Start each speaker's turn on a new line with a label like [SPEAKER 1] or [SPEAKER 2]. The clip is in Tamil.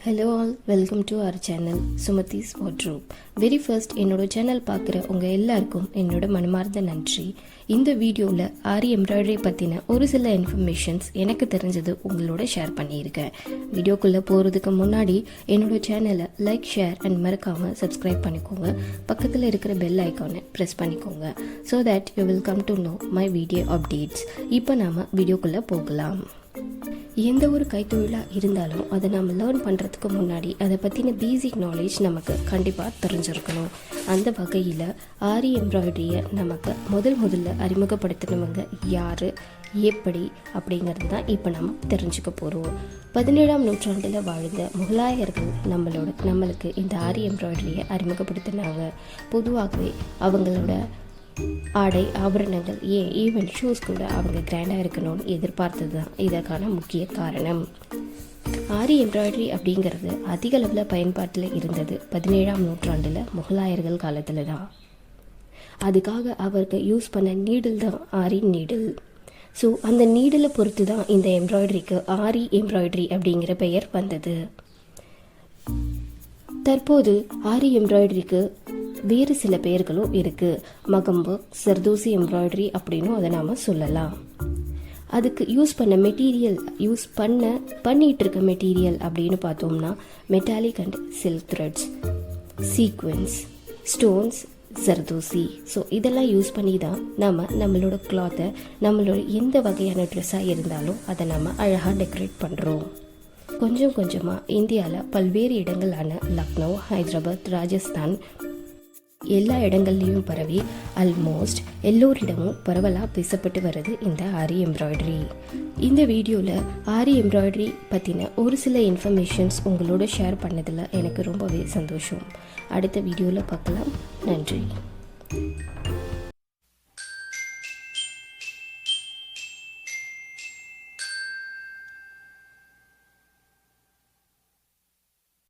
[SPEAKER 1] Hello all, welcome to our channel Sumathi's Wardrobe. Very first என்னோட சேனல் பார்க்குற உங்கள் எல்லாருக்கும் என்னோட மனமார்ந்த நன்றி. இந்த வீடியோவில் ஆரி எம்ப்ராய்டரி பற்றின ஒரு சில இன்ஃபர்மேஷன்ஸ் எனக்கு தெரிஞ்சது உங்களோட ஷேர் பண்ணியிருக்கேன். வீடியோக்குள்ளே போகிறதுக்கு முன்னாடி என்னோட சேனலை லைக், ஷேர் அண்ட் மறக்காமல் சப்ஸ்கிரைப் பண்ணிக்கோங்க. பக்கத்தில் இருக்கிற பெல் ஐக்கானை ப்ரெஸ் பண்ணிக்கோங்க. So that you will come to know my video updates. இப்போ நாம் வீடியோக்குள்ளே போகலாம். எந்த ஒரு கைத்தொழிலாக இருந்தாலும் அதை நம்ம லேர்ன் பண்ணுறதுக்கு முன்னாடி அதை பற்றின பேசிக் நாலேஜ் நமக்கு கண்டிப்பாக தெரிஞ்சிருக்கணும். அந்த வகையில் ஆரி எம்ப்ராய்டரியை நமக்கு முதல்ல அறிமுகப்படுத்தினவங்க யார், எப்படி அப்படிங்கிறது தான் இப்போ நம்ம தெரிஞ்சுக்க போகிறோம். 17ஆம் நூற்றாண்டில் வாழ்ந்த முகலாயர்கள் நம்மளுக்கு இந்த ஆரி எம்ப்ராய்டரியை அறிமுகப்படுத்தினாங்க. பொதுவாகவே அவங்களோட ஆடை, ஆபரணங்கள், ஈவன் ஷூஸ் கூட அவங்க கிராண்டாக இருக்கணும்னு எதிர்பார்த்தது தான் இதற்கான முக்கிய காரணம். ஆரி எம்ப்ராய்டரி அப்படிங்கிறது அதிக அளவில் பயன்பாட்டில் இருந்தது 17ஆம் நூற்றாண்டில் முகலாயர்கள் காலத்தில் தான். அதுக்காக அவர்கள் யூஸ் பண்ண நீடில் தான் ஆரி நீடில். ஸோ அந்த நீடிலை பொறுத்து தான் இந்த எம்ப்ராய்டரிக்கு ஆரி எம்ப்ராய்டரி அப்படிங்கிற பெயர் வந்தது. தற்போது ஆரி எம்ப்ராய்டரிக்கு வேறு சில பெயர்களும் இருக்குது. மகம்பு, சர்தோசி எம்ப்ராய்டரி அப்படின்னும் அதை நாம் சொல்லலாம். அதுக்கு யூஸ் பண்ண மெட்டீரியல், பண்ணிகிட்டு இருக்க மெட்டீரியல் அப்படின்னு பார்த்தோம்னா metallic and silk threads, sequins, stones, zardozi. So இதெல்லாம் யூஸ் பண்ணி தான் நம்மளோட கிளாத்தை, நம்மளோட எந்த வகையான ட்ரெஸ்ஸாக இருந்தாலும் அதை நம்ம அழகாக டெக்கரேட் பண்ணுறோம். கொஞ்சம் கொஞ்சமாக இந்தியாவில் பல்வேறு இடங்களான லக்னோ, ஹைதராபாத், ராஜஸ்தான் எல்லா இடங்கள்லையும் பரவி ஆல்மோஸ்ட் எல்லோரிடமும் பரவலாக பேசப்பட்டு வருது இந்த ஆரி எம்ப்ராய்டரி. இந்த வீடியோவில் ஆரி எம்ப்ராய்டரி பற்றின ஒரு சில இன்ஃபர்மேஷன்ஸ் உங்களோட ஷேர் பண்ணதில் எனக்கு ரொம்பவே சந்தோஷம். அடுத்த வீடியோவில் பார்க்கலாம். நன்றி.